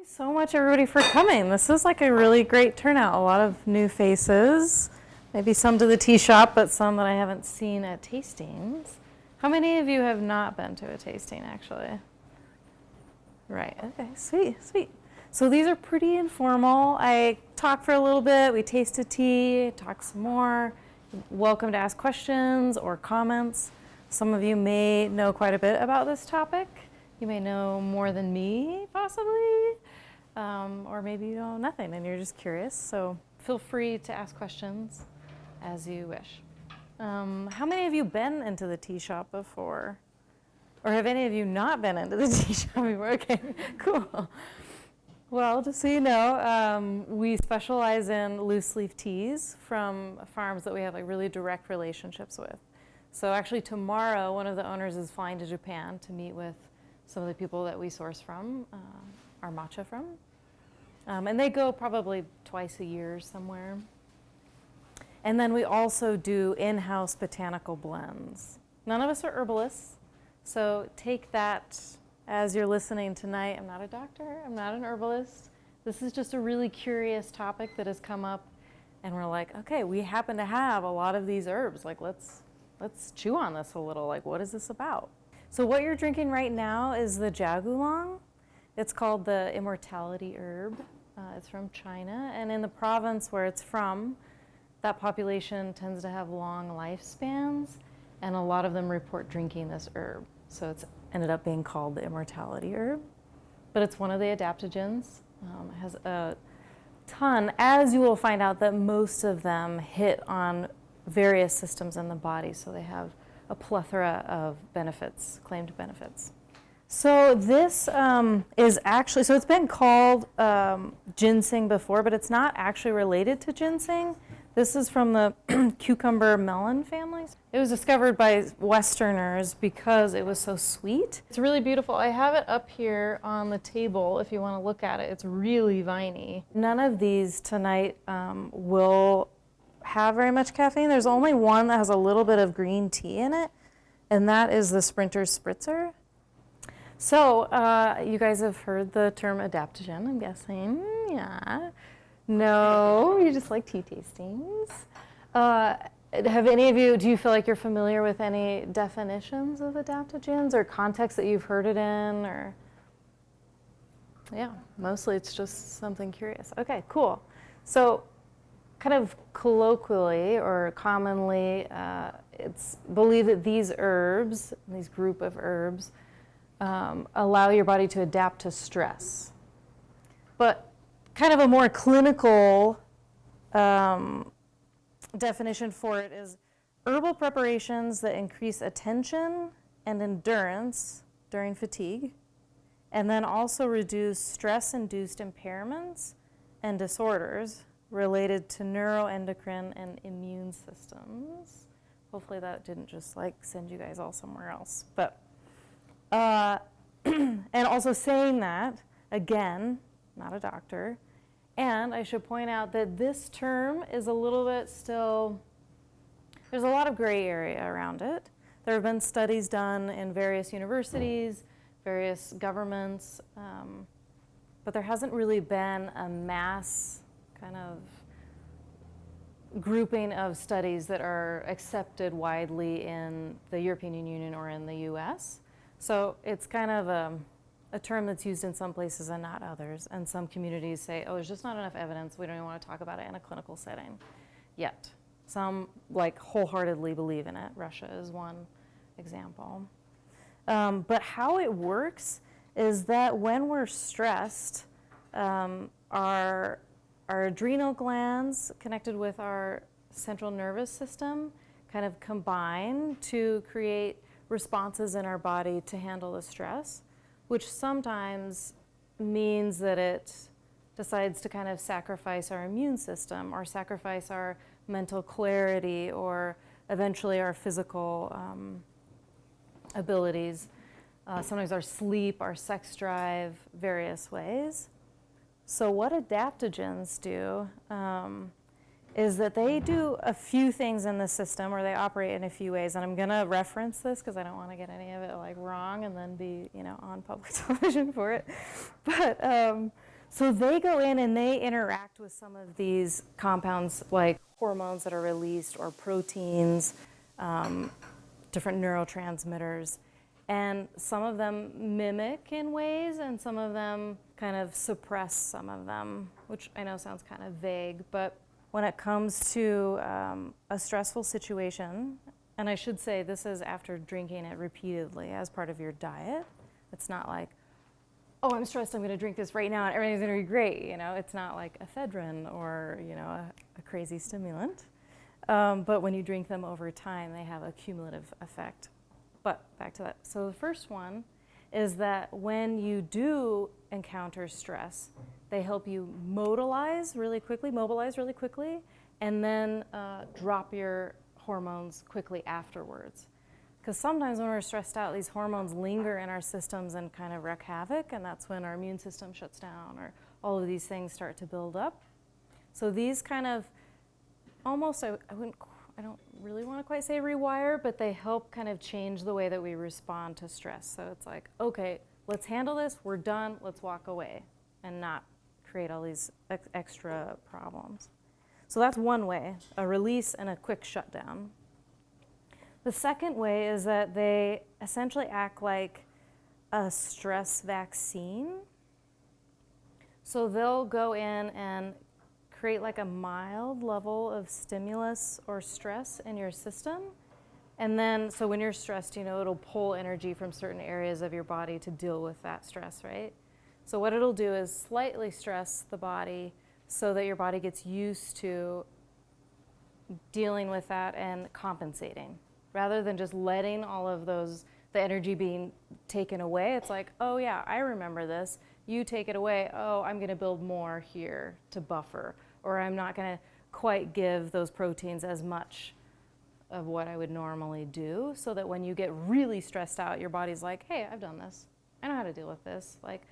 you so much, everybody, for coming. This is like a really great turnout. A lot of new faces, maybe some to the tea shop, but some that I haven't seen at tastings. How many of you have not been to a tasting, actually? Right, okay, sweet, sweet. So these are pretty informal. I talk for a little bit, we taste a tea, talk some more. Welcome to ask questions or comments. Some of you may know quite a bit about this topic. You may know more than me, possibly, or maybe you know nothing and you're just curious. So feel free to ask questions as you wish. How many of you been into the tea shop before? Or have any of you not been into the tea shop before? Okay, cool. Well, just so you know, we specialize in loose leaf teas from farms that we have like really direct relationships with. So actually tomorrow, one of the owners is flying to Japan to meet with some of the people that we source from, our matcha from. And they go probably twice a year somewhere. And then we also do in-house botanical blends. None of us are herbalists, so take that as you're listening tonight. I'm not a doctor, I'm not an herbalist. This is just a really curious topic that has come up, and we're like, okay, we happen to have a lot of these herbs. Like, let's chew on this a little. Like, what is this about? So what you're drinking right now is the jagulang. It's called the immortality herb. It's from China, and in the province where it's from, that population tends to have long lifespans, and a lot of them report drinking this herb. So it's ended up being called the immortality herb. But it's one of the adaptogens. It has a ton, as you will find out that most of them hit on various systems in the body, so they have a plethora of benefits, claimed benefits. So this is actually, so it's been called ginseng before, but it's not actually related to ginseng. This is from the cucumber melon families. It was discovered by Westerners because it was so sweet. It's really beautiful. I have it up here on the table if you want to look at it. It's really viney. None of these tonight will have very much caffeine. There's only one that has a little bit of green tea in it, and that is the Sprinter's Spritzer. So you guys have heard the term adaptogen, I'm guessing. Yeah. No, you just like tea tastings. Have any of you, do you feel like you're familiar with any definitions of adaptogens or context that you've heard it in? Or yeah, mostly it's just something curious. Okay, cool. So kind of colloquially or commonly, it's believed that these herbs, these group of herbs, allow your body to adapt to stress. But kind of a more clinical definition for it is herbal preparations that increase attention and endurance during fatigue, and then also reduce stress-induced impairments and disorders related to neuroendocrine and immune systems. Hopefully that didn't just like send you guys all somewhere else. But and also saying that, again, not a doctor, and I should point out that this term is a little bit still, there's a lot of gray area around it. There have been studies done in various universities, various governments, but there hasn't really been a mass kind of grouping of studies that are accepted widely in the European Union or in the US. So it's kind of a term that's used in some places and not others. And some communities say, oh, there's just not enough evidence. We don't even want to talk about it in a clinical setting yet. Some like wholeheartedly believe in it. Russia is one example. But how it works is that when we're stressed, our adrenal glands connected with our central nervous system kind of combine to create responses in our body to handle the stress, which sometimes means that it decides to kind of sacrifice our immune system or sacrifice our mental clarity or eventually our physical abilities, sometimes our sleep, our sex drive, various ways. So what adaptogens do is that they do a few things in the system, or they operate in a few ways, and I'm going to reference this because I don't want to get any of it like wrong and then be, on public television for it. But So they go in and they interact with some of these compounds like hormones that are released or proteins, different neurotransmitters. And some of them mimic in ways and some of them kind of suppress some of them, which I know sounds kind of vague, but when it comes to a stressful situation, and I should say this is after drinking it repeatedly as part of your diet. It's not like, oh, I'm stressed, I'm going to drink this right now and everything's going to be great. You know, it's not like ephedrine or, you know, a crazy stimulant. But when you drink them over time, they have a cumulative effect. But back to that. So the first one is that when you do encounter stress, they help you mobilize really quickly, and then drop your hormones quickly afterwards. Because sometimes when we're stressed out, these hormones linger in our systems and kind of wreak havoc, and that's when our immune system shuts down or all of these things start to build up. So these kind of almost, I don't really want to quite say rewire, but they help kind of change the way that we respond to stress. So it's like, okay, let's handle this, we're done, let's walk away and not create all these extra problems. So that's one way, a release and a quick shutdown. The second way is that they essentially act like a stress vaccine. So they'll go in and create like a mild level of stimulus or stress in your system. And then, so when you're stressed, you know, it'll pull energy from certain areas of your body to deal with that stress, right? So what it'll do is slightly stress the body so that your body gets used to dealing with that and compensating. Rather than just letting all of those, the energy being taken away, it's like, oh yeah, I remember this. You take it away, oh, I'm gonna build more here to buffer, or I'm not gonna quite give those proteins as much of what I would normally do, so that when you get really stressed out, your body's like, hey, I've done this. I know how to deal with this. Like,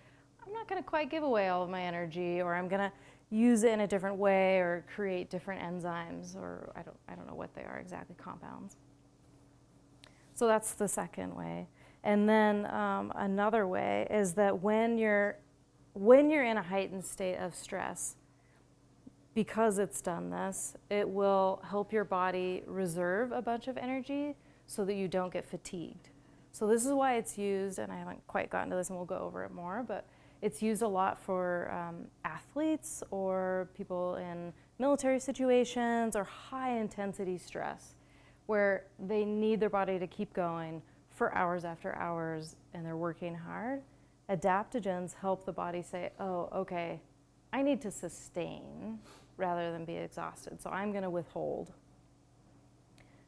I'm not gonna quite give away all of my energy, or I'm gonna use it in a different way, or create different enzymes, or I don't know what they are exactly, compounds. So that's the second way. And then another way is that when you're in a heightened state of stress, because it's done this, it will help your body reserve a bunch of energy so that you don't get fatigued. So this is why it's used, and I haven't quite gotten to this and we'll go over it more, but it's used a lot for athletes or people in military situations or high intensity stress, where they need their body to keep going for hours after hours and they're working hard. Adaptogens help the body say, oh, okay, I need to sustain rather than be exhausted, so I'm going to withhold.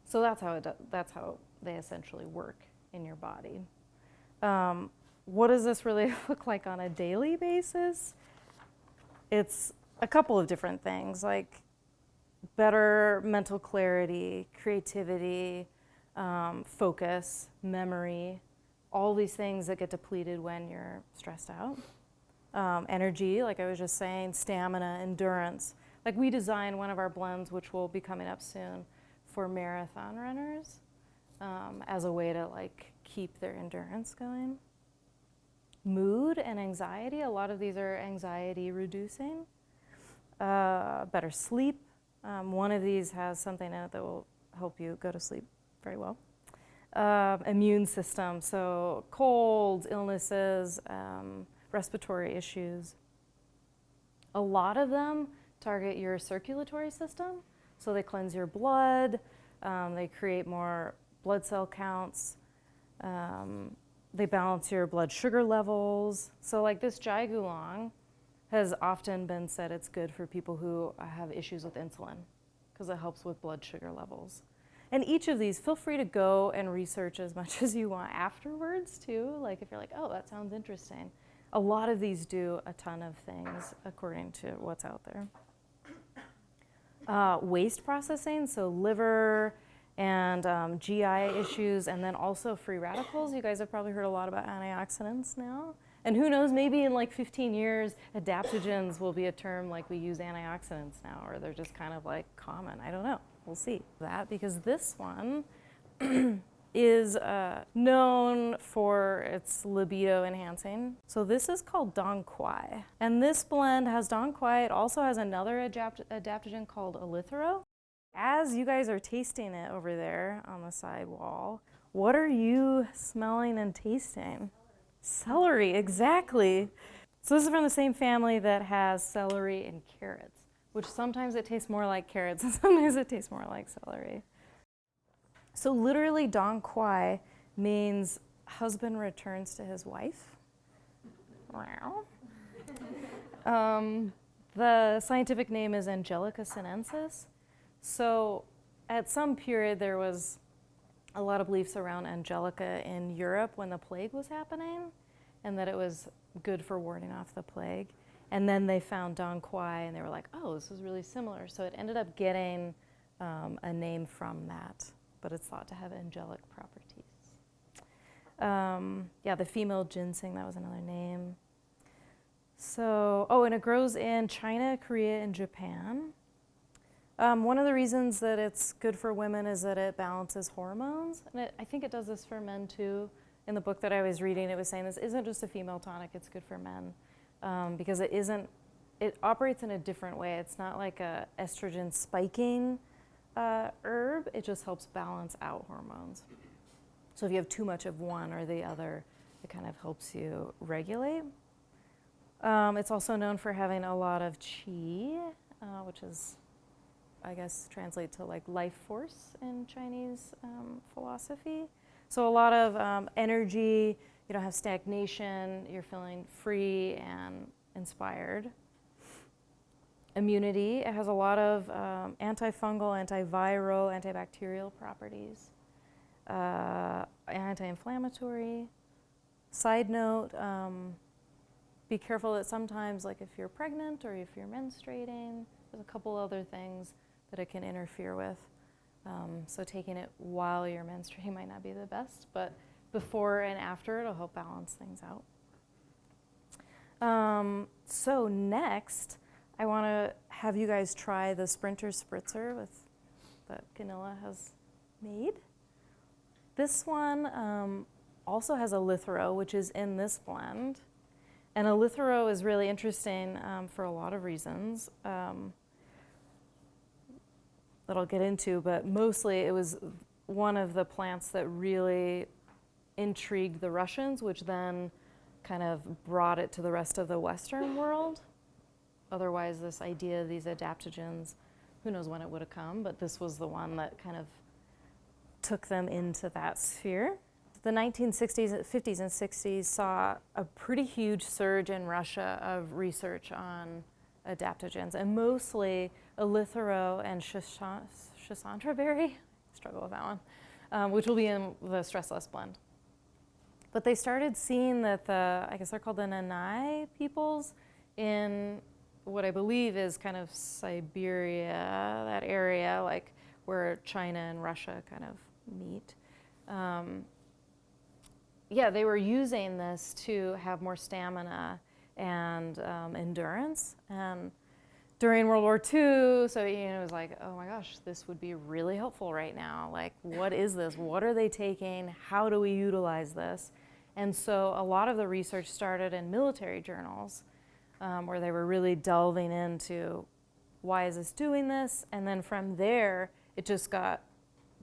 So that's how they essentially work in your body. What does this really look like on a daily basis? It's a couple of different things, like better mental clarity, creativity, focus, memory, all these things that get depleted when you're stressed out. Energy, like I was just saying, stamina, endurance. Like we designed one of our blends, which will be coming up soon, for marathon runners as a way to like keep their endurance going. Mood and anxiety, a lot of these are anxiety reducing. Better sleep. One of these has something in it that will help you go to sleep very well. Immune system, so colds, illnesses, respiratory issues. A lot of them target your circulatory system, so they cleanse your blood, they create more blood cell counts, they balance your blood sugar levels. So like this Jai Gulong has often been said it's good for people who have issues with insulin because it helps with blood sugar levels. And each of these, feel free to go and research as much as you want afterwards too. Like if you're like, oh, that sounds interesting. A lot of these do a ton of things according to what's out there. Waste processing, so liver and GI issues, and then also free radicals. You guys have probably heard a lot about antioxidants now. And who knows, maybe in like 15 years, adaptogens will be a term like we use antioxidants now, or they're just kind of like common. I don't know. We'll see that, because this one is known for its libido enhancing. So this is called Dong Quai. And this blend has Dong Quai. It also has another adaptogen called eleuthero. As you guys are tasting it over there on the side wall, what are you smelling and tasting? Celery, exactly. So this is from the same family that has celery and carrots, which sometimes it tastes more like carrots and sometimes it tastes more like celery. So literally, Dong Quai means husband returns to his wife. Wow. The scientific name is Angelica sinensis. So at some period, there was a lot of beliefs around Angelica in Europe when the plague was happening, and that it was good for warding off the plague. And then they found Dong Quai, and they were like, oh, this is really similar. So it ended up getting a name from that, but it's thought to have angelic properties. Yeah, the female ginseng, that was another name. So, oh, and it grows in China, Korea, and Japan. One of the reasons that it's good for women is that it balances hormones. And I think it does this for men too. In the book that I was reading, it was saying this isn't just a female tonic, it's good for men. Because it operates in a different way. It's not like a estrogen spiking herb, it just helps balance out hormones. So if you have too much of one or the other, it kind of helps you regulate. It's also known for having a lot of qi, which is, I guess, translate to like life force in Chinese philosophy. So a lot of energy, you don't have stagnation, you're feeling free and inspired. Immunity, it has a lot of antifungal, antiviral, antibacterial properties. Anti-inflammatory. Side note, be careful that sometimes, like if you're pregnant or if you're menstruating, there's a couple other things that it can interfere with. So taking it while you're menstruating might not be the best, but before and after, it'll help balance things out. So next, I want to have you guys try the Sprinter Spritzer that Ganilla has made. This one also has eleuthero, which is in this blend. And eleuthero is really interesting for a lot of reasons that I'll get into, but mostly it was one of the plants that really intrigued the Russians, which then kind of brought it to the rest of the Western world. Otherwise, this idea of these adaptogens, who knows when it would have come, but this was the one that kind of took them into that sphere. The 1960s, 50s, and 60s saw a pretty huge surge in Russia of research on adaptogens, and mostly eleuthero and schisandra berry, struggle with that one, which will be in the Stressless blend. But they started seeing that I guess they're called the Nanai peoples in what I believe is kind of Siberia, that area, like where China and Russia kind of meet. Yeah, they were using this to have more stamina and endurance. And during World War II, so it was like, oh my gosh, this would be really helpful right now. Like, what is this? What are they taking? How do we utilize this? And so a lot of the research started in military journals, where they were really delving into why is this doing this? And then from there, it just got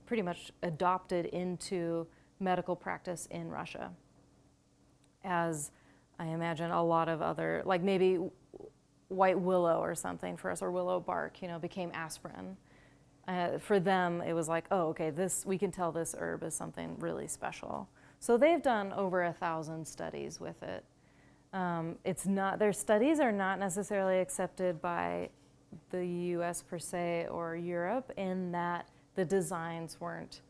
pretty much adopted into medical practice in Russia. As I imagine a lot of other, like maybe white willow or something for us, or willow bark, became aspirin. For them, it was like, oh, okay, we can tell this herb is something really special. So they've done over 1,000 studies with it. Their studies are not necessarily accepted by the US per se or Europe, in that the designs weren't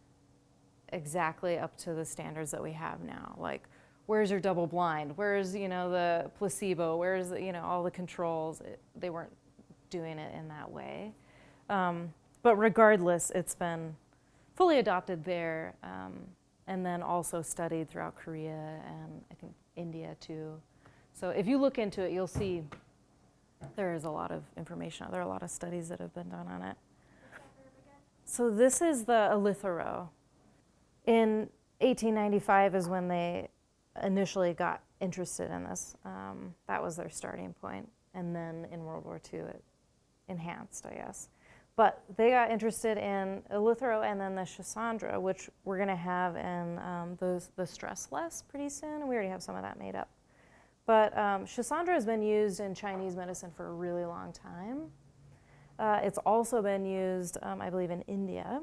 exactly up to the standards that we have now. Like, where's your double blind? Where's, the placebo? Where's, all the controls? They weren't doing it in that way. But regardless, it's been fully adopted there, and then also studied throughout Korea and I think India too. So if you look into it, you'll see there is a lot of information. There are a lot of studies that have been done on it. So this is the eleuthero. In 1895 is when they initially got interested in this. That was their starting point. And then in World War II, it enhanced, I guess. But they got interested in eleuthero and then the Schisandra, which we're going to have in the stress less pretty soon. We already have some of that made up. But Schisandra has been used in Chinese medicine for a really long time. It's also been used, I believe, in India.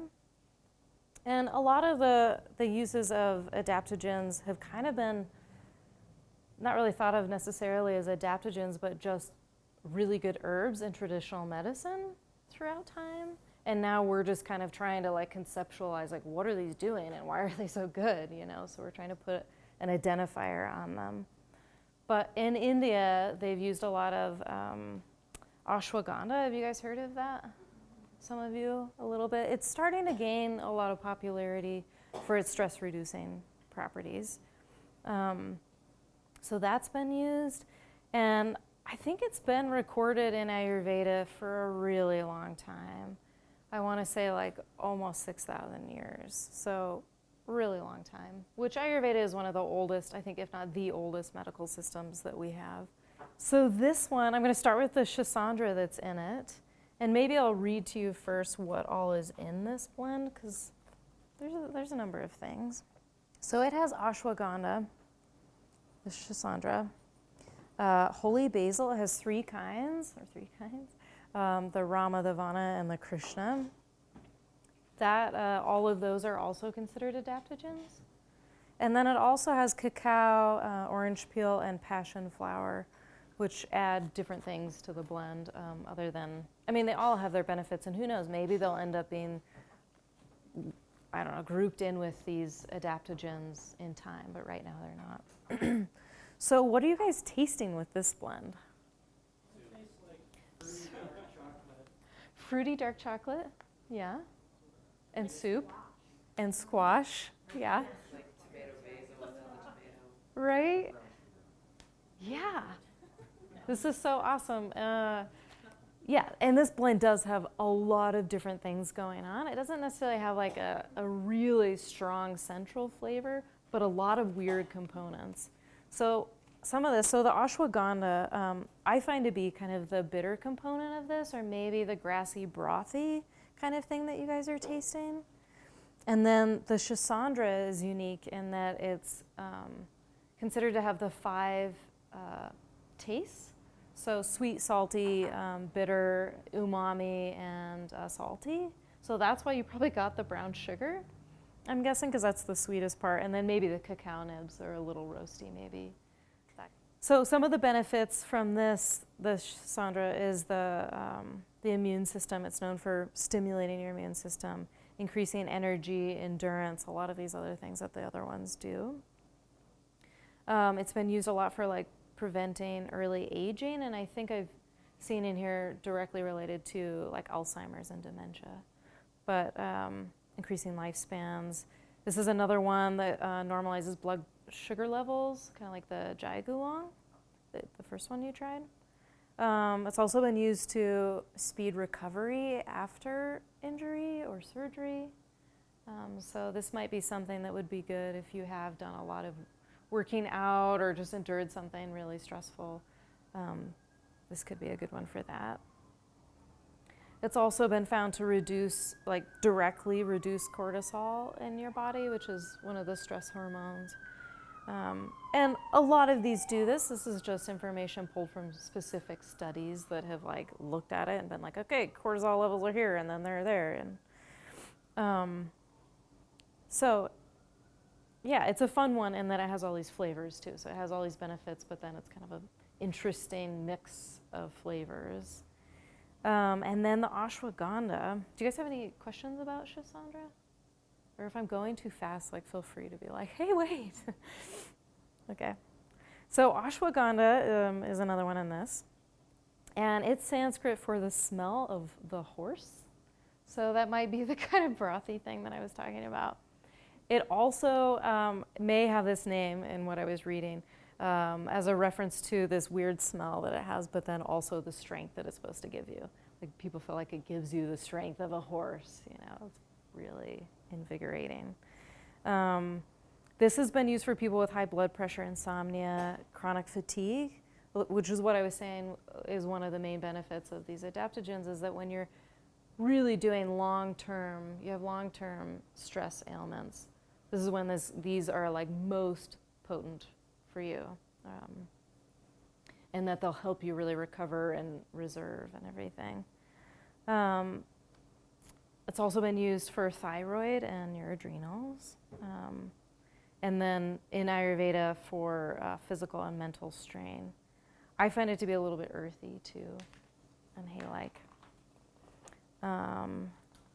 And a lot of the uses of adaptogens have kind of been not really thought of necessarily as adaptogens, but just really good herbs in traditional medicine throughout time. And now we're just kind of trying to like conceptualize like what are these doing and why are they so good, you know? So we're trying to put an identifier on them. But in India, they've used a lot of ashwagandha. Have you guys heard of that? Some of you a little bit. It's starting to gain a lot of popularity for its stress reducing properties. So that's been used. And I think it's been recorded in Ayurveda for a really long time. I want to say like almost 6,000 years. So really long time, which Ayurveda is one of the oldest, I think, if not the oldest medical systems that we have. So this one, I'm going to start with the Schisandra that's in it. And maybe I'll read to you first what all is in this blend, because there's a number of things. So it has ashwagandha, the Schisandra. Holy basil has three kinds. The Rama, the Vana, and the Krishna. That all of those are also considered adaptogens. And then it also has cacao, orange peel, and passion flower, which add different things to the blend other than, I mean, they all have their benefits, and who knows, maybe they'll end up being, I don't know, grouped in with these adaptogens in time, but right now they're not. So what are you guys tasting with this blend? It tastes like fruity dark chocolate. Fruity dark chocolate, yeah. And soup. And squash, yeah. Like tomato basil and then the tomato. Right? Yeah. This is so awesome. Yeah, and this blend does have a lot of different things going on. It doesn't necessarily have like a really strong central flavor, but a lot of weird components. So some of this, so the ashwagandha, I find to be kind of the bitter component of this, or maybe the grassy, brothy kind of thing that you guys are tasting. And then the Schisandra is unique in that it's considered to have the 5 tastes. So sweet, salty, bitter, umami, and salty. So that's why you probably got the brown sugar, I'm guessing, because that's the sweetest part. And then maybe the cacao nibs are a little roasty, maybe. So some of the benefits from this, the Schisandra, is the immune system. It's known for stimulating your immune system, increasing energy, endurance, a lot of these other things that the other ones do. It's been used a lot for like preventing early aging, and I think I've seen in here directly related to like Alzheimer's and dementia, but increasing lifespans. This is another one that normalizes blood sugar levels, kind of like the Jai Gulong, the first one you tried. It's also been used to speed recovery after injury or surgery. So this might be something that would be good if you have done a lot of working out or just endured something really stressful. This could be a good one for that. It's also been found to reduce, like directly reduce cortisol in your body, which is one of the stress hormones. And a lot of these do this. This is just information pulled from specific studies that have like looked at it and been like, okay, cortisol levels are here and then they're there. And so yeah, it's a fun one in that it has all these flavors too. So it has all these benefits, but then it's kind of an interesting mix of flavors. And then the ashwagandha. Do you guys have any questions about Schisandra? Or if I'm going too fast, like feel free to be like, hey, wait. Okay. So ashwagandha is another one in this. And it's Sanskrit for the smell of the horse. So that might be the kind of brothy thing that I was talking about. It also may have this name in what I was reading as a reference to this weird smell that it has, but then also the strength that it's supposed to give you. Like people feel like it gives you the strength of a horse, you know, it's really invigorating. This has been used for people with high blood pressure, insomnia, chronic fatigue, which is what I was saying is one of the main benefits of these adaptogens, is that when you're really doing you have long-term stress ailments, this is when these are like most potent for you. And that they'll help you really recover and reserve and everything. It's also been used for thyroid and your adrenals. And then in Ayurveda for physical and mental strain. I find it to be a little bit earthy too, and hay-like.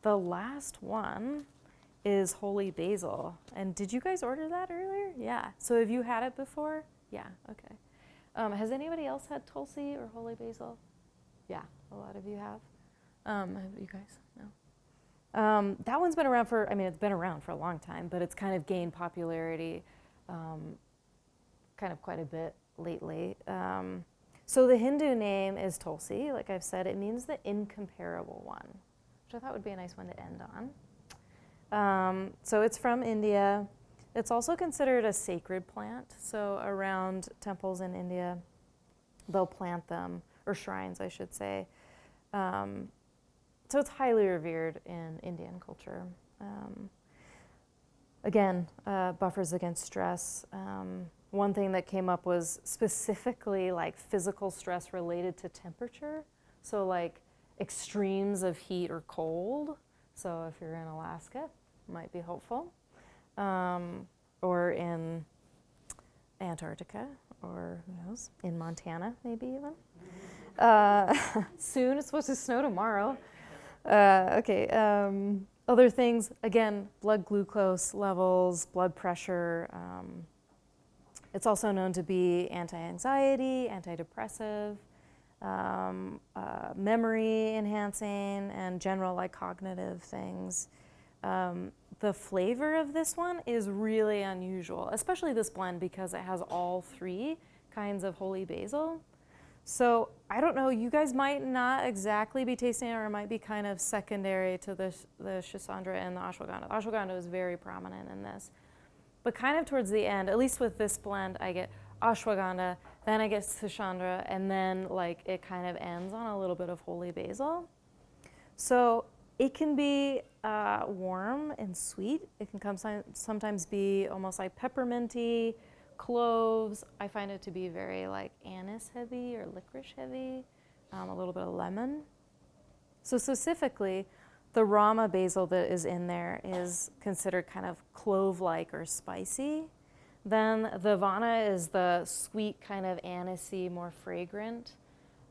The last one is holy basil. And did you guys order that earlier? Yeah. So have you had it before? Yeah, okay. Has anybody else had tulsi or holy basil? Yeah, a lot of you have. Have you guys? No. That one's been around it's been around for a long time, but it's kind of gained popularity kind of quite a bit lately. So the Hindu name is tulsi. Like I've said, it means the incomparable one, which I thought would be a nice one to end on. So it's from India. It's also considered a sacred plant. So around temples in India, they'll plant them, or shrines, I should say. So it's highly revered in Indian culture. Again, buffers against stress. One thing that came up was specifically like physical stress related to temperature. So like extremes of heat or cold. So if you're in Alaska, it might be helpful. Or in Antarctica, or who knows, in Montana maybe even. Soon, it's supposed to snow tomorrow. Other things, again, blood glucose levels, blood pressure. It's also known to be anti-anxiety, antidepressive, memory enhancing, and general like cognitive things. The flavor of this one is really unusual, especially this blend because it has all three kinds of holy basil. So I don't know, you guys might not exactly be tasting it, or it might be kind of secondary to the Schisandra and the ashwagandha. The ashwagandha is very prominent in this. But kind of towards the end, at least with this blend, I get ashwagandha, then I get Schisandra, and then like it kind of ends on a little bit of holy basil. So it can be warm and sweet. It can sometimes be almost like pepperminty, cloves. I find it to be very like anise heavy or licorice heavy, a little bit of lemon. So specifically, the Rama basil that is in there is considered kind of clove-like or spicy. Then the Vana is the sweet kind of anisey, more fragrant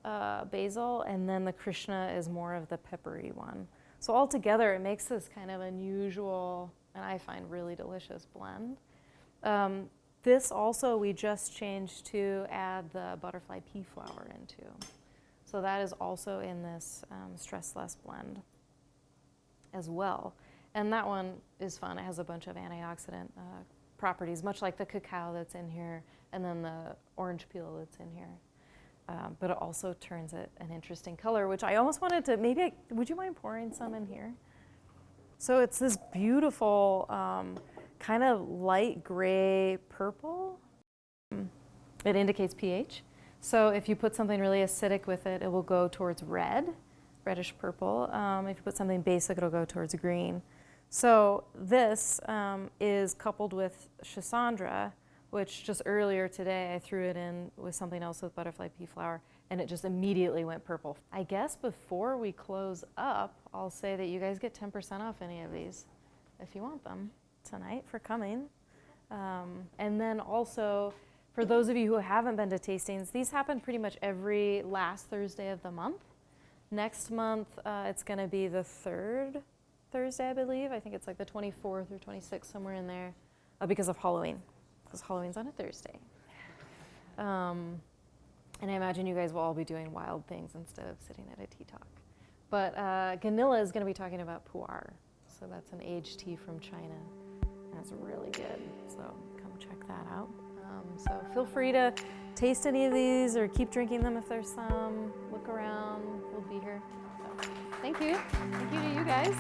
basil, and then the Krishna is more of the peppery one. So altogether, it makes this kind of unusual, and I find really delicious blend. This also we just changed to add the butterfly pea flower into. So that is also in this Stress Less blend as well. And that one is fun. It has a bunch of antioxidant properties, much like the cacao that's in here, and then the orange peel that's in here. But it also turns it an interesting color, which I almost wanted to, would you mind pouring some in here? So it's this beautiful kind of light gray purple. It indicates pH. So if you put something really acidic with it, it will go towards red, reddish purple. If you put something basic, it'll go towards green. So this is coupled with Schisandra, which just earlier today I threw it in with something else with butterfly pea flower, and it just immediately went purple. I guess before we close up, I'll say that you guys get 10% off any of these if you want them tonight for coming. And then also, for those of you who haven't been to tastings, these happen pretty much every last Thursday of the month. Next month, it's going to be the third Thursday, I believe. I think it's like the 24th or 26th, somewhere in there, because of Halloween, because Halloween's on a Thursday. And I imagine you guys will all be doing wild things instead of sitting at a tea talk. But Ganilla is going to be talking about pu'er. So that's an aged tea from China. And it's really good. So come check that out. So feel free to taste any of these or keep drinking them if there's some. Look around. We'll be here. So, thank you. Thank you to you guys.